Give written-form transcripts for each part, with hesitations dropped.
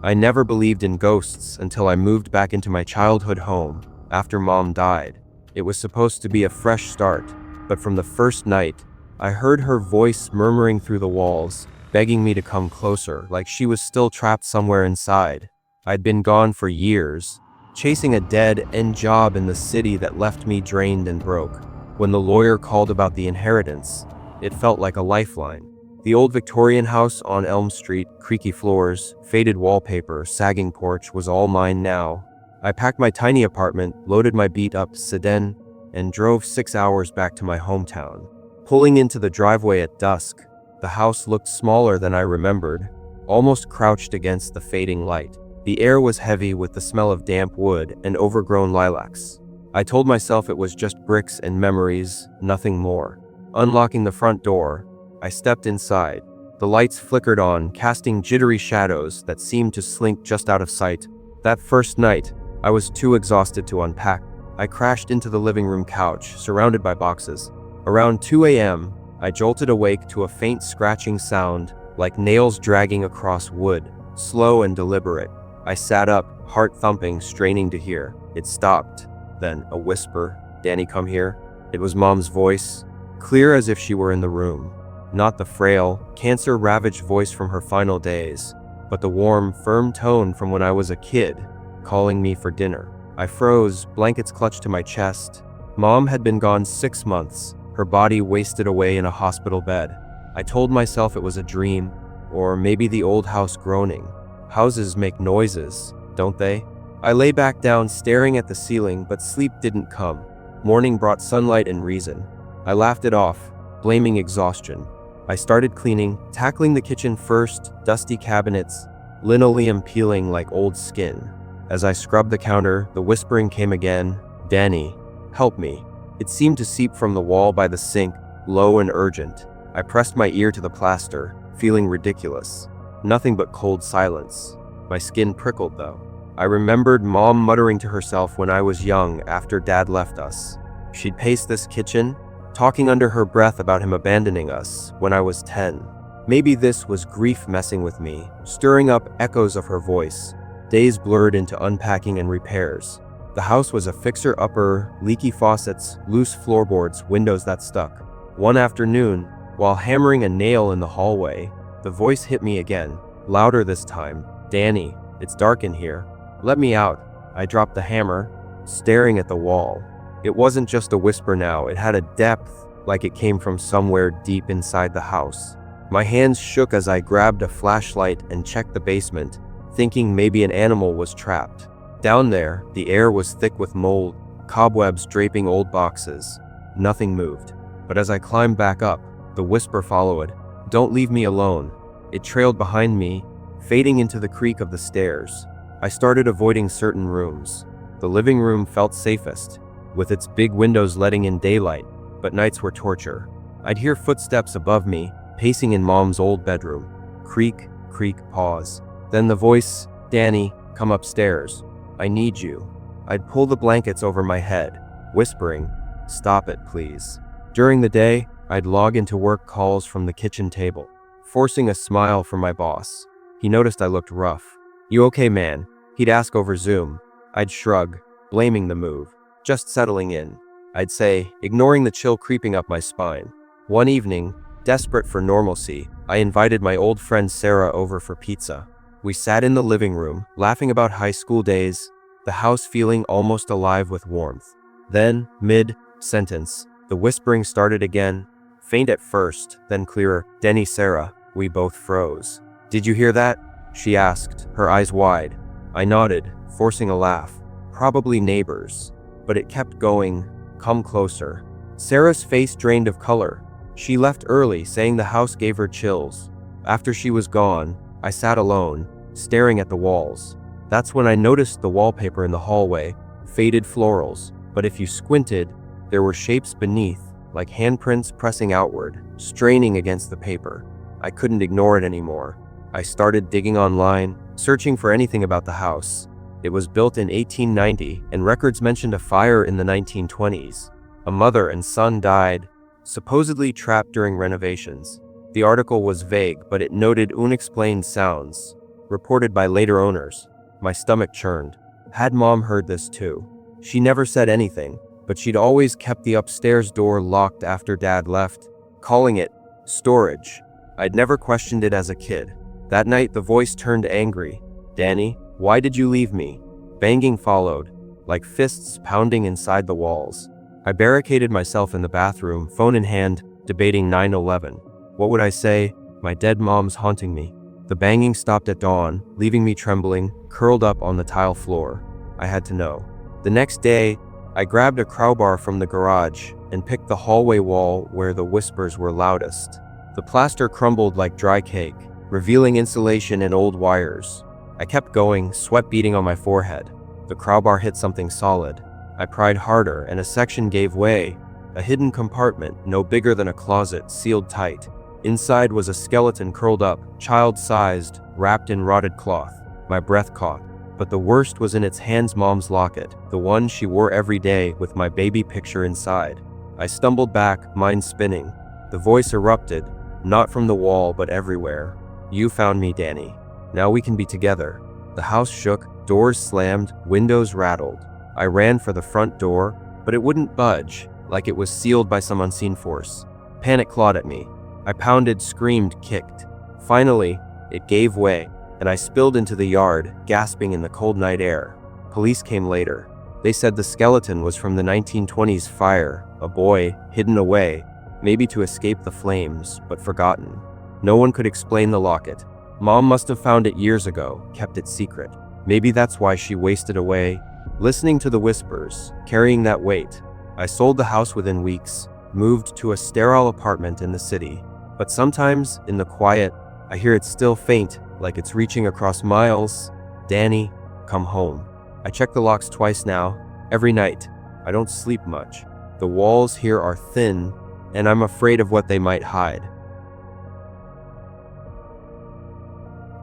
I never believed in ghosts until I moved back into my childhood home after Mom died. It was supposed to be a fresh start, but from the first night, I heard her voice murmuring through the walls, begging me to come closer, like she was still trapped somewhere inside. I'd been gone for years, chasing a dead-end job in the city that left me drained and broke. When the lawyer called about the inheritance, it felt like a lifeline. The old Victorian house on Elm Street, creaky floors, faded wallpaper, sagging porch was all mine now. I packed my tiny apartment, loaded my beat-up sedan, and drove 6 hours back to my hometown. Pulling into the driveway at dusk, the house looked smaller than I remembered, almost crouched against the fading light. The air was heavy with the smell of damp wood and overgrown lilacs. I told myself it was just bricks and memories, nothing more. Unlocking the front door, I stepped inside. The lights flickered on, casting jittery shadows that seemed to slink just out of sight. That first night, I was too exhausted to unpack. I crashed into the living room couch, surrounded by boxes. Around 2 a.m., I jolted awake to a faint scratching sound, like nails dragging across wood, slow and deliberate. I sat up, heart thumping, straining to hear. It stopped. Then, a whisper, "Danny, come here." It was Mom's voice, clear as if she were in the room. Not the frail, cancer-ravaged voice from her final days, but the warm, firm tone from when I was a kid, calling me for dinner. I froze, blankets clutched to my chest. Mom had been gone 6 months, her body wasted away in a hospital bed. I told myself it was a dream, or maybe the old house groaning. Houses make noises, don't they? I lay back down staring at the ceiling, but sleep didn't come. Morning brought sunlight and reason. I laughed it off, blaming exhaustion. I started cleaning, tackling the kitchen first, dusty cabinets, linoleum peeling like old skin. As I scrubbed the counter, the whispering came again, "Danny, help me." It seemed to seep from the wall by the sink, low and urgent. I pressed my ear to the plaster, feeling ridiculous. Nothing but cold silence. My skin prickled though. I remembered Mom muttering to herself when I was young after Dad left us. She'd pace this kitchen, talking under her breath about him abandoning us when I was 10. Maybe this was grief messing with me, stirring up echoes of her voice. Days blurred into unpacking and repairs. The house was a fixer-upper, leaky faucets, loose floorboards, windows that stuck. One afternoon, while hammering a nail in the hallway, the voice hit me again, louder this time. "Danny, it's dark in here. Let me out." I dropped the hammer, staring at the wall. It wasn't just a whisper now, it had a depth, like it came from somewhere deep inside the house. My hands shook as I grabbed a flashlight and checked the basement, thinking maybe an animal was trapped. Down there, the air was thick with mold, cobwebs draping old boxes. Nothing moved. But as I climbed back up, the whisper followed, "Don't leave me alone." It trailed behind me, fading into the creak of the stairs. I started avoiding certain rooms. The living room felt safest, with its big windows letting in daylight, but nights were torture. I'd hear footsteps above me, pacing in Mom's old bedroom. Creak, creak, pause. Then the voice, "Danny, come upstairs. I need you." I'd pull the blankets over my head, whispering, "Stop it, please." During the day, I'd log into work calls from the kitchen table, forcing a smile from my boss. He noticed I looked rough. "You okay, man?" He'd ask over Zoom. I'd shrug, blaming the move. "Just settling in," I'd say, ignoring the chill creeping up my spine. One evening, desperate for normalcy, I invited my old friend Sarah over for pizza. We sat in the living room, laughing about high school days, the house feeling almost alive with warmth. Then, mid-sentence, the whispering started again, faint at first, then clearer. "Danny, Sarah." We both froze. "Did you hear that?" she asked, her eyes wide. I nodded, forcing a laugh. "Probably neighbors." But it kept going, "Come closer." Sarah's face drained of color. She left early, saying the house gave her chills. After she was gone, I sat alone, staring at the walls. That's when I noticed the wallpaper in the hallway, faded florals, but if you squinted, there were shapes beneath, like handprints pressing outward, straining against the paper. I couldn't ignore it anymore. I started digging online, searching for anything about the house. It was built in 1890, and records mentioned a fire in the 1920s. A mother and son died, supposedly trapped during renovations. The article was vague, but it noted unexplained sounds, reported by later owners. My stomach churned. Had Mom heard this too? She never said anything, but she'd always kept the upstairs door locked after Dad left, calling it storage. I'd never questioned it as a kid. That night, the voice turned angry. "Danny, why did you leave me?" Banging followed, like fists pounding inside the walls. I barricaded myself in the bathroom, phone in hand, debating 9/11. What would I say? My dead mom's haunting me. The banging stopped at dawn, leaving me trembling, curled up on the tile floor. I had to know. The next day, I grabbed a crowbar from the garage and picked the hallway wall where the whispers were loudest. The plaster crumbled like dry cake, revealing insulation and old wires. I kept going, sweat beading on my forehead. The crowbar hit something solid. I pried harder and a section gave way. A hidden compartment, no bigger than a closet, sealed tight. Inside was a skeleton curled up, child-sized, wrapped in rotted cloth. My breath caught. But the worst was in its hand's mom's locket, the one she wore every day with my baby picture inside. I stumbled back, mind spinning. The voice erupted, not from the wall but everywhere. "You found me, Danny. Now we can be together." The house shook, doors slammed, windows rattled. I ran for the front door, but it wouldn't budge, like it was sealed by some unseen force. Panic clawed at me. I pounded, screamed, kicked. Finally, it gave way, and I spilled into the yard, gasping in the cold night air. Police came later. They said the skeleton was from the 1920s fire, a boy, hidden away, maybe to escape the flames, but forgotten. No one could explain the locket. Mom must have found it years ago, kept it secret. Maybe that's why she wasted away, listening to the whispers, carrying that weight. I sold the house within weeks, moved to a sterile apartment in the city. But sometimes, in the quiet, I hear it still faint, like it's reaching across miles. "Danny, come home." I check the locks twice now, every night. I don't sleep much. The walls here are thin, and I'm afraid of what they might hide.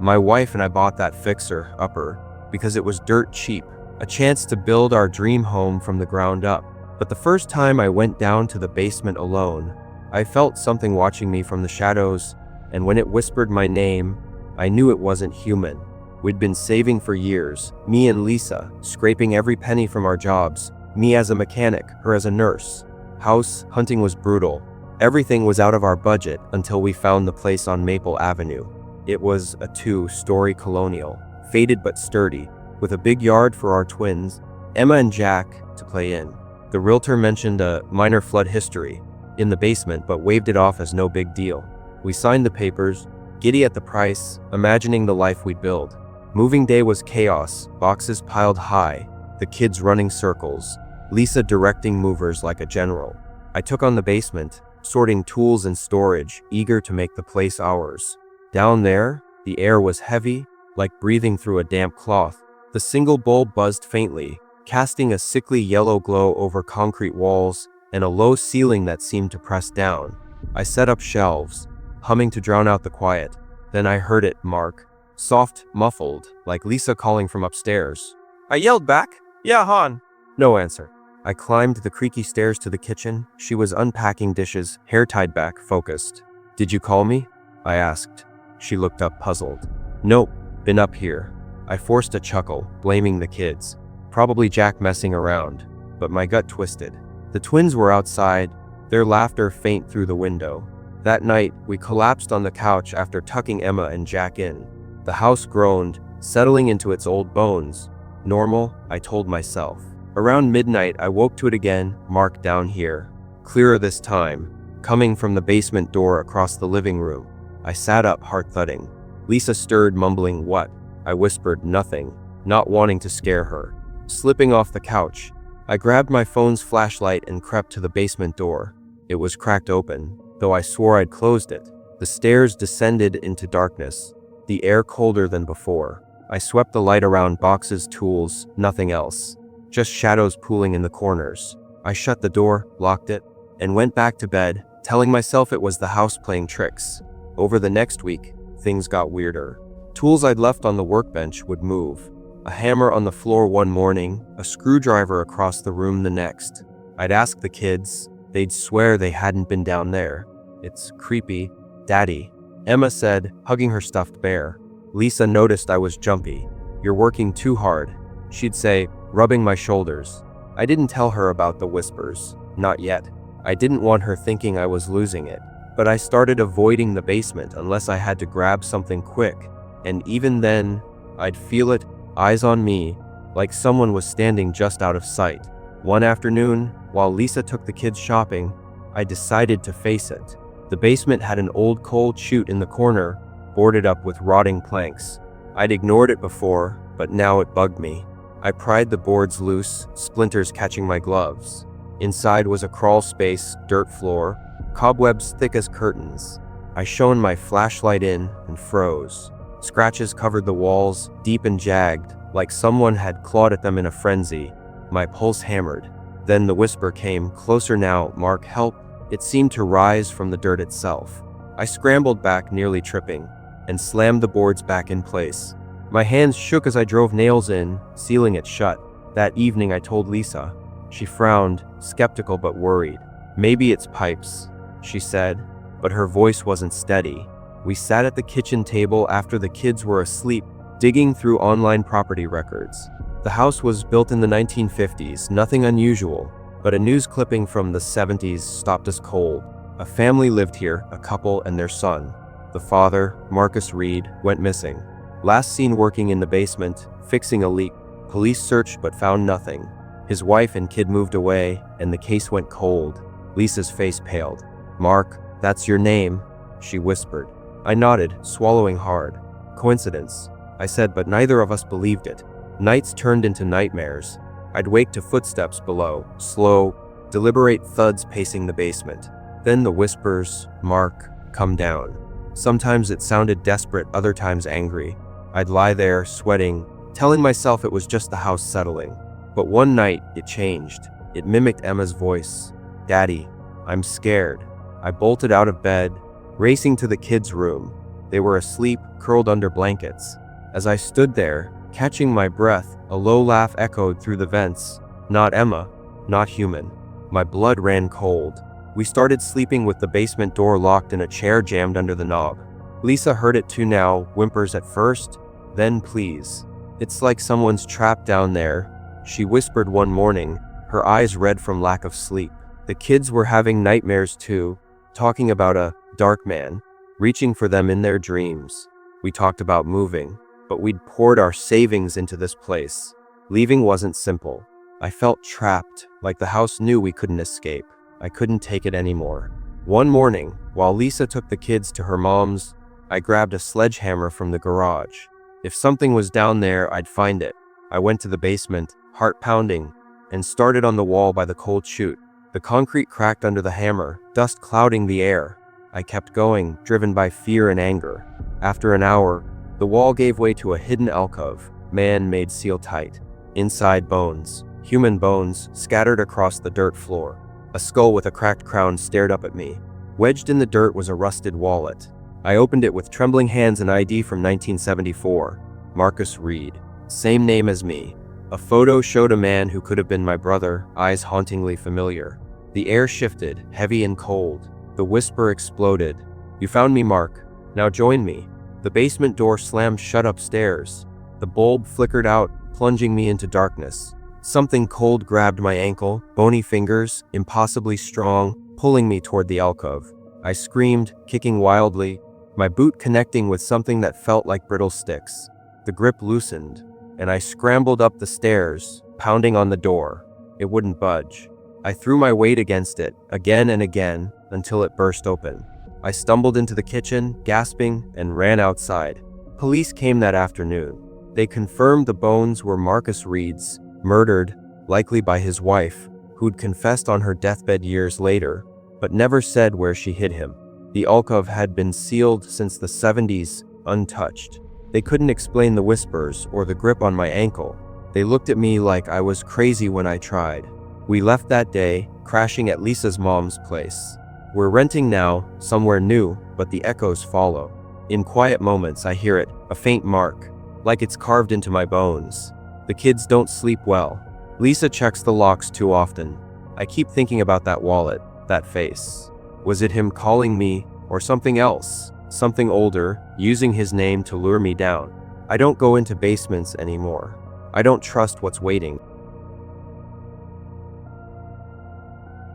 My wife and I bought that fixer-upper because it was dirt cheap, a chance to build our dream home from the ground up. But the first time I went down to the basement alone, I felt something watching me from the shadows, and when it whispered my name, I knew it wasn't human. We'd been saving for years, me and Lisa, scraping every penny from our jobs, me as a mechanic, her as a nurse. House hunting was brutal. Everything was out of our budget until we found the place on Maple Avenue. It was a 2-story colonial, faded but sturdy, with a big yard for our twins, Emma and Jack, to play in. The realtor mentioned a minor flood history in the basement, but waved it off as no big deal. We signed the papers, giddy at the price, imagining the life we'd build. Moving day was chaos, boxes piled high, the kids running circles, Lisa directing movers like a general. I took on the basement, sorting tools and storage, eager to make the place ours. Down there, the air was heavy, like breathing through a damp cloth. The single bulb buzzed faintly, casting a sickly yellow glow over concrete walls and a low ceiling that seemed to press down. I set up shelves, humming to drown out the quiet. Then I heard it, Mark. Soft, muffled, like Lisa calling from upstairs. I yelled back, "Yeah, hon." No answer. I climbed the creaky stairs to the kitchen. She was unpacking dishes, hair tied back, focused. "Did you call me?" I asked. She looked up, puzzled. "Nope, been up here." I forced a chuckle, blaming the kids. Probably Jack messing around, but my gut twisted. The twins were outside, their laughter faint through the window. That night, we collapsed on the couch after tucking Emma and Jack in. The house groaned, settling into its old bones. Normal, I told myself. Around midnight, I woke to it again, marked down here. Clearer this time, coming from the basement door across the living room. I sat up, heart thudding. Lisa stirred, mumbling, "What?" I whispered, "Nothing," not wanting to scare her. Slipping off the couch, I grabbed my phone's flashlight and crept to the basement door. It was cracked open, though I swore I'd closed it. The stairs descended into darkness, the air colder than before. I swept the light around boxes, tools, nothing else. Just shadows pooling in the corners. I shut the door, locked it, and went back to bed, telling myself it was the house playing tricks. Over the next week, things got weirder. Tools I'd left on the workbench would move. A hammer on the floor one morning, a screwdriver across the room the next. I'd ask the kids, they'd swear they hadn't been down there. "It's creepy, Daddy," Emma said, hugging her stuffed bear. Lisa noticed I was jumpy. "You're working too hard," she'd say, rubbing my shoulders. I didn't tell her about the whispers. Not yet. I didn't want her thinking I was losing it. But I started avoiding the basement unless I had to grab something quick. And even then, I'd feel it, eyes on me, like someone was standing just out of sight. One afternoon, while Lisa took the kids shopping, I decided to face it. The basement had an old coal chute in the corner, boarded up with rotting planks. I'd ignored it before, but now it bugged me. I pried the boards loose, splinters catching my gloves. Inside was a crawl space, dirt floor, cobwebs thick as curtains. I shone my flashlight in and froze. Scratches covered the walls, deep and jagged, like someone had clawed at them in a frenzy. My pulse hammered. Then the whisper came, "Closer now, Mark, help." It seemed to rise from the dirt itself. I scrambled back, nearly tripping, and slammed the boards back in place. My hands shook as I drove nails in, sealing it shut. That evening I told Lisa. She frowned, skeptical but worried. "Maybe it's pipes," she said, but her voice wasn't steady. We sat at the kitchen table after the kids were asleep, digging through online property records. The house was built in the 1950s, nothing unusual, but a news clipping from the 70s stopped us cold. A family lived here, a couple and their son. The father, Marcus Reed, went missing. Last seen working in the basement, fixing a leak. Police searched but found nothing. His wife and kid moved away, and the case went cold. Lisa's face paled. "Mark, that's your name," she whispered. I nodded, swallowing hard. "Coincidence," I said, but neither of us believed it. Nights turned into nightmares. I'd wake to footsteps below, slow, deliberate thuds pacing the basement. Then the whispers, "Mark, come down." Sometimes it sounded desperate, other times angry. I'd lie there, sweating, telling myself it was just the house settling. But one night, it changed. It mimicked Emma's voice. "Daddy, I'm scared." I bolted out of bed, racing to the kids' room. They were asleep, curled under blankets. As I stood there, catching my breath, a low laugh echoed through the vents. Not Emma, not human. My blood ran cold. We started sleeping with the basement door locked and a chair jammed under the knob. Lisa heard it too now, whimpers at first, then please. "It's like someone's trapped down there," she whispered one morning, her eyes red from lack of sleep. The kids were having nightmares too, talking about a dark man, reaching for them in their dreams. We talked about moving, but we'd poured our savings into this place. Leaving wasn't simple. I felt trapped, like the house knew we couldn't escape. I couldn't take it anymore. One morning, while Lisa took the kids to her mom's, I grabbed a sledgehammer from the garage. If something was down there, I'd find it. I went to the basement, heart pounding, and started on the wall by the cold chute. The concrete cracked under the hammer, dust clouding the air. I kept going, driven by fear and anger. After an hour, the wall gave way to a hidden alcove, man-made seal tight. Inside bones, human bones, scattered across the dirt floor. A skull with a cracked crown stared up at me. Wedged in the dirt was a rusted wallet. I opened it with trembling hands, an ID from 1974. Marcus Reed. Same name as me. A photo showed a man who could have been my brother, eyes hauntingly familiar. The air shifted, heavy and cold. The whisper exploded. "You found me, Mark. Now join me." The basement door slammed shut upstairs. The bulb flickered out, plunging me into darkness. Something cold grabbed my ankle, bony fingers, impossibly strong, pulling me toward the alcove. I screamed, kicking wildly, my boot connecting with something that felt like brittle sticks. The grip loosened, and I scrambled up the stairs, pounding on the door. It wouldn't budge. I threw my weight against it, again and again, until it burst open. I stumbled into the kitchen, gasping, and ran outside. Police came that afternoon. They confirmed the bones were Marcus Reed's, murdered, likely by his wife, who'd confessed on her deathbed years later, but never said where she hid him. The alcove had been sealed since the 70s, untouched. They couldn't explain the whispers or the grip on my ankle. They looked at me like I was crazy when I tried. We left that day, crashing at Lisa's mom's place. We're renting now, somewhere new, but the echoes follow. In quiet moments I hear it, a faint mark, like it's carved into my bones. The kids don't sleep well. Lisa checks the locks too often. I keep thinking about that wallet, that face. Was it him calling me, or something else? something older, using his name to lure me down. I don't go into basements anymore. I don't trust what's waiting.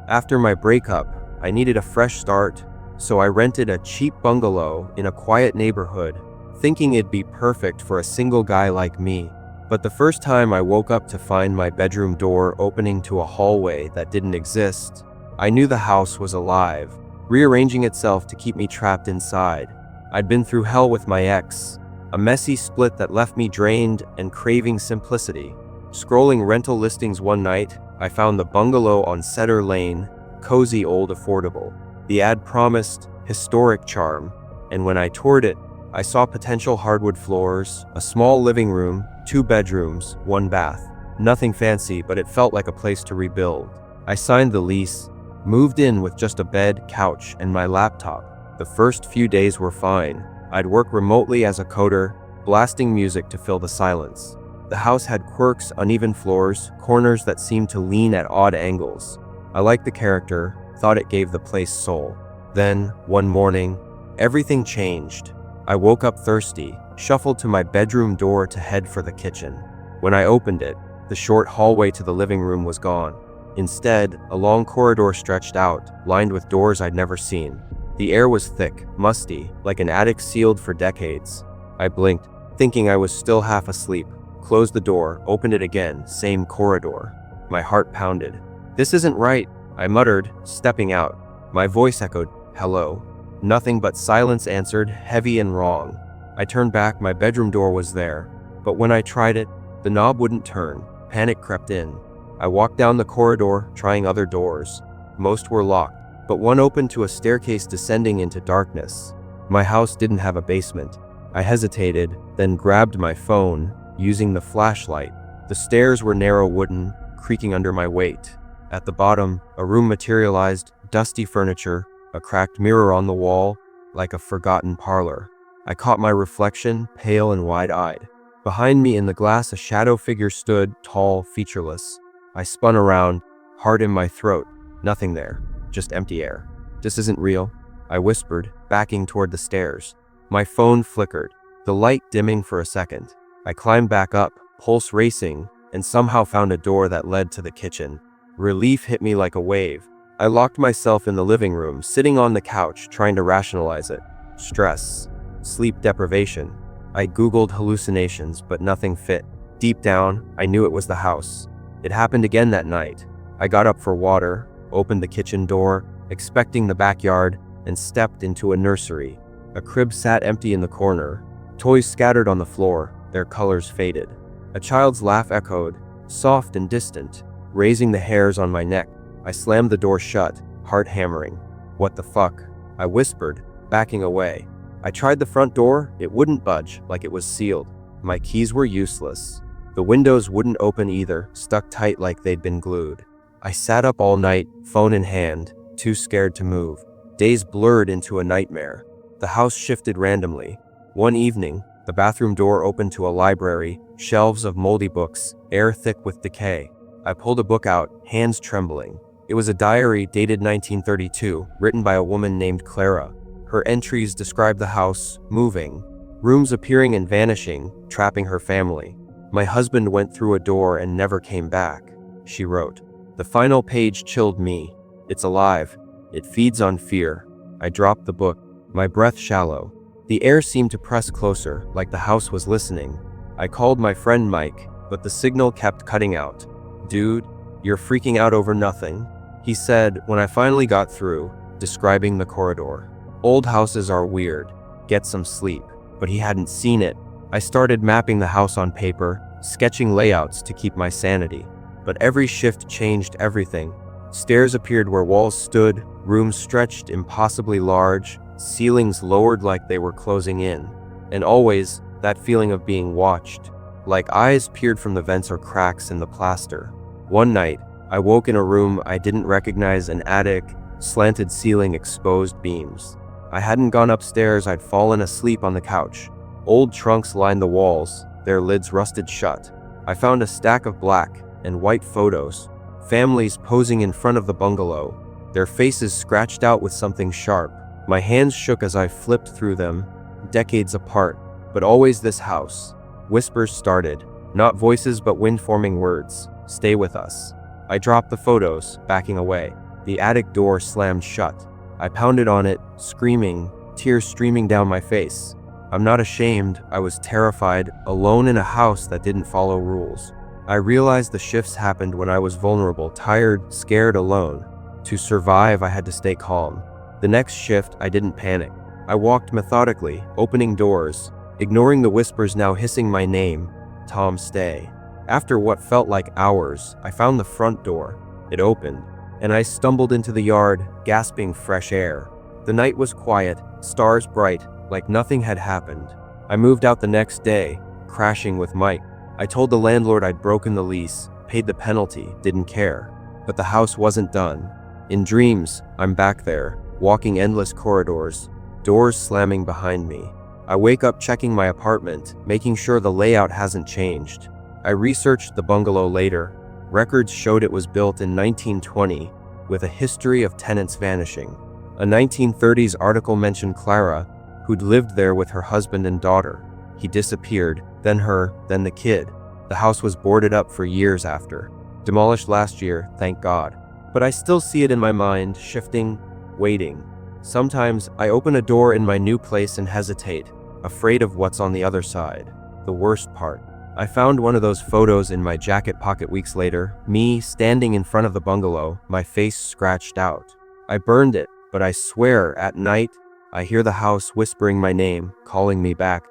After my breakup, I needed a fresh start, so I rented a cheap bungalow in a quiet neighborhood, thinking it'd be perfect for a single guy like me. But the first time I woke up to find my bedroom door opening to a hallway that didn't exist, I knew the house was alive, rearranging itself to keep me trapped inside. I'd been through hell with my ex, a messy split that left me drained and craving simplicity. Scrolling rental listings one night, I found the bungalow on Cedar Lane, cozy old affordable. The ad promised historic charm, and when I toured it, I saw potential hardwood floors, a small living room, 2 bedrooms, 1 bath. Nothing fancy, but it felt like a place to rebuild. I signed the lease, moved in with just a bed, couch, and my laptop. The first few days were fine. I'd work remotely as a coder, blasting music to fill the silence. The house had quirks, uneven floors, corners that seemed to lean at odd angles. I liked the character, thought it gave the place soul. Then, one morning, everything changed. I woke up thirsty, shuffled to my bedroom door to head for the kitchen. When I opened it, the short hallway to the living room was gone. Instead, a long corridor stretched out, lined with doors I'd never seen. The air was thick, musty, like an attic sealed for decades. I blinked, thinking I was still half asleep, closed the door, opened it again, same corridor. My heart pounded. "This isn't right," I muttered, stepping out. My voice echoed, "Hello." Nothing but silence answered, heavy and wrong. I turned back, my bedroom door was there. But when I tried it, the knob wouldn't turn. Panic crept in. I walked down the corridor, trying other doors. Most were locked, but one opened to a staircase descending into darkness. My house didn't have a basement. I hesitated, then grabbed my phone, using the flashlight. The stairs were narrow, wooden, creaking under my weight. At the bottom, a room materialized, dusty furniture, a cracked mirror on the wall, like a forgotten parlor. I caught my reflection, pale and wide-eyed. Behind me in the glass, a shadow figure stood, tall, featureless. I spun around, heart in my throat. Nothing there, just empty air. "This isn't real," I whispered, backing toward the stairs. My phone flickered, the light dimming for a second. I climbed back up, pulse racing, and somehow found a door that led to the kitchen. Relief hit me like a wave. I locked myself in the living room, sitting on the couch, trying to rationalize it. Stress, sleep deprivation. I Googled hallucinations, but nothing fit. Deep down, I knew it was the house. It happened again that night. I got up for water, opened the kitchen door, expecting the backyard, and stepped into a nursery. A crib sat empty in the corner. Toys scattered on the floor, their colors faded. A child's laugh echoed, soft and distant, raising the hairs on my neck. I slammed the door shut, heart hammering. "What the fuck?" I whispered, backing away. I tried the front door, it wouldn't budge, like it was sealed. My keys were useless. The windows wouldn't open either, stuck tight like they'd been glued. I sat up all night, phone in hand, too scared to move. Days blurred into a nightmare. The house shifted randomly. One evening, the bathroom door opened to a library, shelves of moldy books, air thick with decay. I pulled a book out, hands trembling. It was a diary dated 1932, written by a woman named Clara. Her entries described the house moving, rooms appearing and vanishing, trapping her family. "My husband went through a door and never came back," she wrote. The final page chilled me. It's alive. It feeds on fear. I dropped the book, my breath shallow. The air seemed to press closer, like the house was listening. I called my friend Mike, but the signal kept cutting out. "Dude, you're freaking out over nothing," he said when I finally got through, describing the corridor. "Old houses are weird. Get some sleep." But he hadn't seen it. I started mapping the house on paper, sketching layouts to keep my sanity. But every shift changed everything. Stairs appeared where walls stood, rooms stretched impossibly large, ceilings lowered like they were closing in. And always, that feeling of being watched, like eyes peered from the vents or cracks in the plaster. One night, I woke in a room I didn't recognize, an attic, slanted ceiling, exposed beams. I hadn't gone upstairs, I'd fallen asleep on the couch. Old trunks lined the walls, their lids rusted shut. I found a stack of black and white photos, families posing in front of the bungalow, their faces scratched out with something sharp, My hands shook as I flipped through them, decades apart, but always this house. Whispers started, not voices but wind-forming words. Stay with us. I dropped the photos, backing away. The attic door slammed shut. I pounded on it, screaming, tears streaming down my face. I'm not ashamed, I was terrified, alone in a house that didn't follow rules. I realized the shifts happened when I was vulnerable, tired, scared, alone. To survive, I had to stay calm. The next shift, I didn't panic. I walked methodically, opening doors, ignoring the whispers now hissing my name. Tom, stay. After what felt like hours, I found the front door. It opened, and I stumbled into the yard, gasping fresh air. The night was quiet, stars bright, like nothing had happened. I moved out the next day, crashing with Mike. I told the landlord I'd broken the lease, paid the penalty, didn't care. But the house wasn't done. In dreams, I'm back there, walking endless corridors, doors slamming behind me. I wake up checking my apartment, making sure the layout hasn't changed. I researched the bungalow later. Records showed it was built in 1920, with a history of tenants vanishing. A 1930s article mentioned Clara, who'd lived there with her husband and daughter. He disappeared, then her, then the kid. The house was boarded up for years after. Demolished last year, thank God. But I still see it in my mind, shifting, waiting. Sometimes I open a door in my new place and hesitate, afraid of what's on the other side. The worst part. I found one of those photos in my jacket pocket weeks later, me standing in front of the bungalow, my face scratched out. I burned it, but I swear, at night, I hear the house whispering my name, calling me back.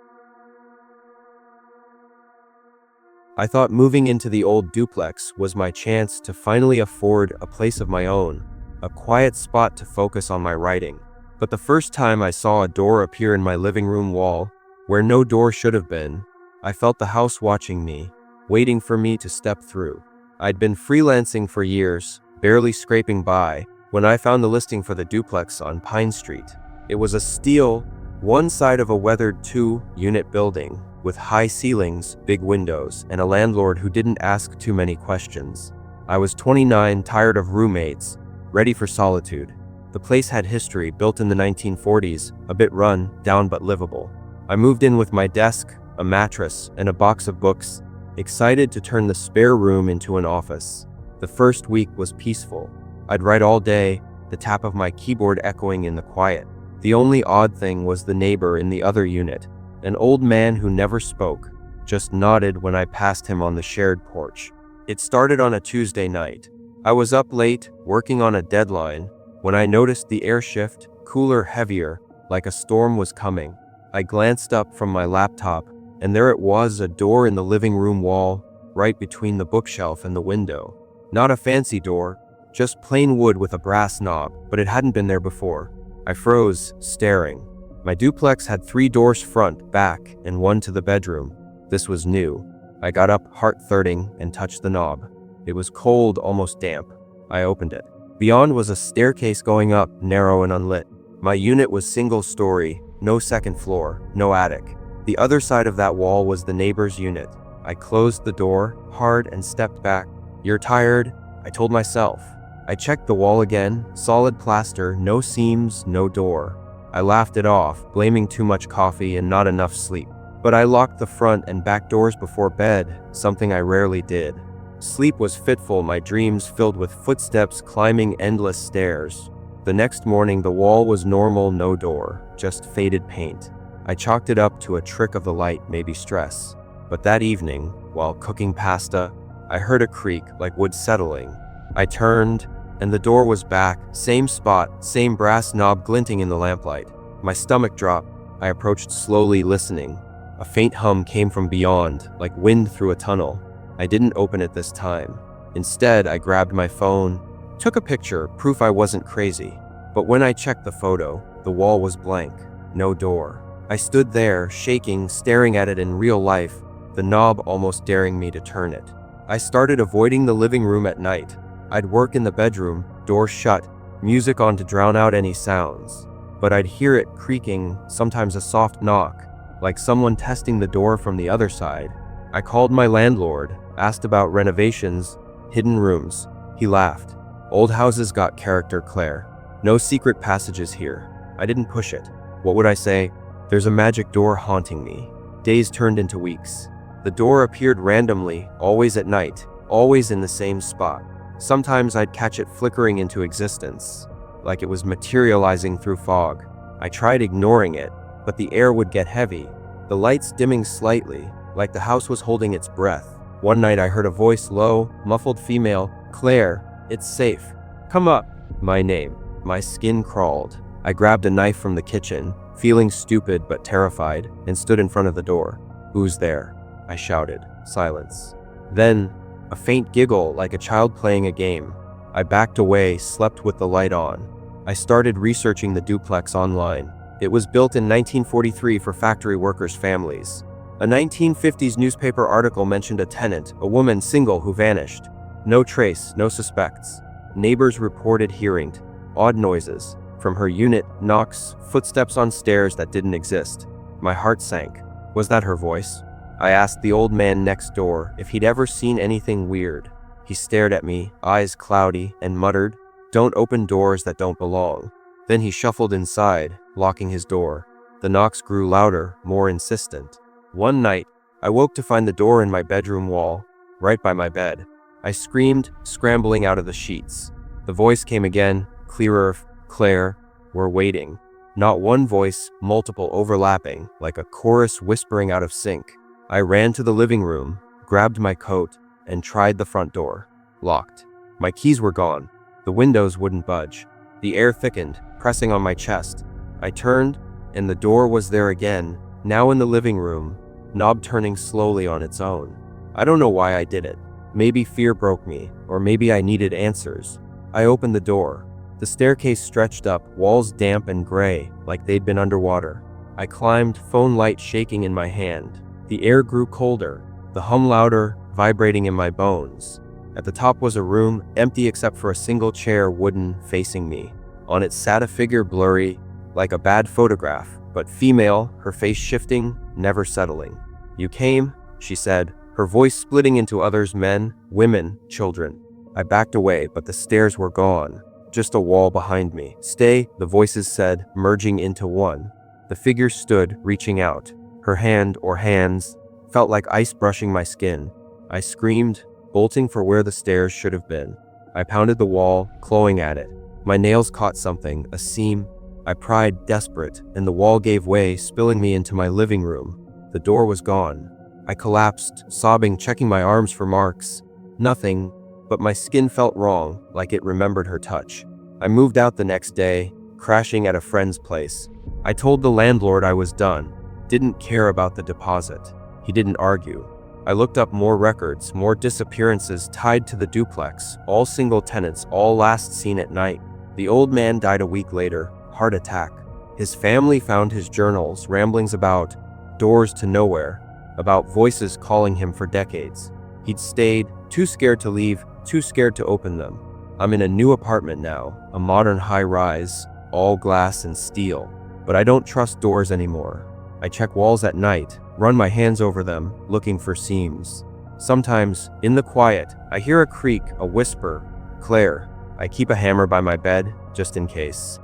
I thought moving into the old duplex was my chance to finally afford a place of my own, a quiet spot to focus on my writing. But the first time I saw a door appear in my living room wall, where no door should have been, I felt the house watching me, waiting for me to step through. I'd been freelancing for years, barely scraping by, when I found the listing for the duplex on Pine Street. It was a steel, one side of a weathered 2-unit building, with high ceilings, big windows, and a landlord who didn't ask too many questions. I was 29, tired of roommates, ready for solitude. The place had history, built in the 1940s, a bit run down but livable. I moved in with my desk, a mattress, and a box of books, excited to turn the spare room into an office. The first week was peaceful. I'd write all day, the tap of my keyboard echoing in the quiet. The only odd thing was the neighbor in the other unit, an old man who never spoke, just nodded when I passed him on the shared porch. It started on a Tuesday night. I was up late, working on a deadline, when I noticed the air shift, cooler, heavier, like a storm was coming. I glanced up from my laptop, and there it was, a door in the living room wall, right between the bookshelf and the window. Not a fancy door, just plain wood with a brass knob, but it hadn't been there before. I froze, staring. My duplex had 3 doors, front, back, and one to the bedroom. This was new. I got up, heart thudding, and touched the knob. It was cold, almost damp. I opened it. Beyond was a staircase going up, narrow and unlit. My unit was single-story, no second floor, no attic. The other side of that wall was the neighbor's unit. I closed the door, hard, and stepped back. "You're tired," I told myself. I checked the wall again, solid plaster, no seams, no door. I laughed it off, blaming too much coffee and not enough sleep. But I locked the front and back doors before bed, something I rarely did. Sleep was fitful, my dreams filled with footsteps climbing endless stairs. The next morning, the wall was normal, no door, just faded paint. I chalked it up to a trick of the light, maybe stress. But that evening, while cooking pasta, I heard a creak, like wood settling. I turned, and the door was back, same spot, same brass knob glinting in the lamplight. My stomach dropped. I approached slowly, listening. A faint hum came from beyond, like wind through a tunnel. I didn't open it this time. Instead, I grabbed my phone, took a picture, proof I wasn't crazy. But when I checked the photo, the wall was blank, no door. I stood there, shaking, staring at it in real life, the knob almost daring me to turn it. I started avoiding the living room at night. I'd work in the bedroom, door shut, music on to drown out any sounds. But I'd hear it creaking, sometimes a soft knock, like someone testing the door from the other side. I called my landlord, asked about renovations, hidden rooms. He laughed. "Old houses got character, Claire. No secret passages here." I didn't push it. What would I say? There's a magic door haunting me. Days turned into weeks. The door appeared randomly, always at night, always in the same spot. Sometimes I'd catch it flickering into existence, like it was materializing through fog. I tried ignoring it, but the air would get heavy, the lights dimming slightly, like the house was holding its breath. One night I heard a voice, low, muffled female, "Claire, it's safe. Come up." My name. My skin crawled. I grabbed a knife from the kitchen, feeling stupid but terrified, and stood in front of the door. "Who's there?" I shouted. Silence. Then, a faint giggle like a child playing a game. I backed away, slept with the light on. I started researching the duplex online. It was built in 1943 for factory workers' families. A 1950s newspaper article mentioned a tenant, a woman single who vanished. No trace, no suspects. Neighbors reported hearing odd noises. From her unit, knocks, footsteps on stairs that didn't exist. My heart sank. Was that her voice? I asked the old man next door if he'd ever seen anything weird. He stared at me, eyes cloudy, and muttered, "Don't open doors that don't belong." Then he shuffled inside, locking his door. The knocks grew louder, more insistent. One night, I woke to find the door in my bedroom wall, right by my bed. I screamed, scrambling out of the sheets. The voice came again, clearer, "Claire, we're waiting." Not one voice, multiple overlapping, like a chorus whispering out of sync. I ran to the living room, grabbed my coat, and tried the front door. Locked. My keys were gone. The windows wouldn't budge. The air thickened, pressing on my chest. I turned, and the door was there again, now in the living room, knob turning slowly on its own. I don't know why I did it. Maybe fear broke me, or maybe I needed answers. I opened the door. The staircase stretched up, walls damp and gray, like they'd been underwater. I climbed, phone light shaking in my hand. The air grew colder, the hum louder, vibrating in my bones. At the top was a room, empty except for a single chair, wooden, facing me. On it sat a figure, blurry, like a bad photograph, but female, her face shifting, never settling. "You came," she said, her voice splitting into others, men, women, children. I backed away, but the stairs were gone. Just a wall behind me. "Stay," the voices said, merging into one. The figure stood, reaching out. Her hand, or hands, felt like ice brushing my skin. I screamed, bolting for where the stairs should have been. I pounded the wall, clawing at it. My nails caught something, a seam. I pried, desperate, and the wall gave way, spilling me into my living room. The door was gone. I collapsed, sobbing, checking my arms for marks. Nothing, but my skin felt wrong, like it remembered her touch. I moved out the next day, crashing at a friend's place. I told the landlord I was done. Didn't care about the deposit. He didn't argue. I looked up more records, more disappearances tied to the duplex, all single tenants, all last seen at night. The old man died a week later, heart attack. His family found his journals, ramblings about doors to nowhere, about voices calling him for decades. He'd stayed, too scared to leave, too scared to open them. I'm in a new apartment now, a modern high-rise, all glass and steel. But I don't trust doors anymore. I check walls at night, run my hands over them, looking for seams. Sometimes, in the quiet, I hear a creak, a whisper. "Claire." I keep a hammer by my bed, just in case.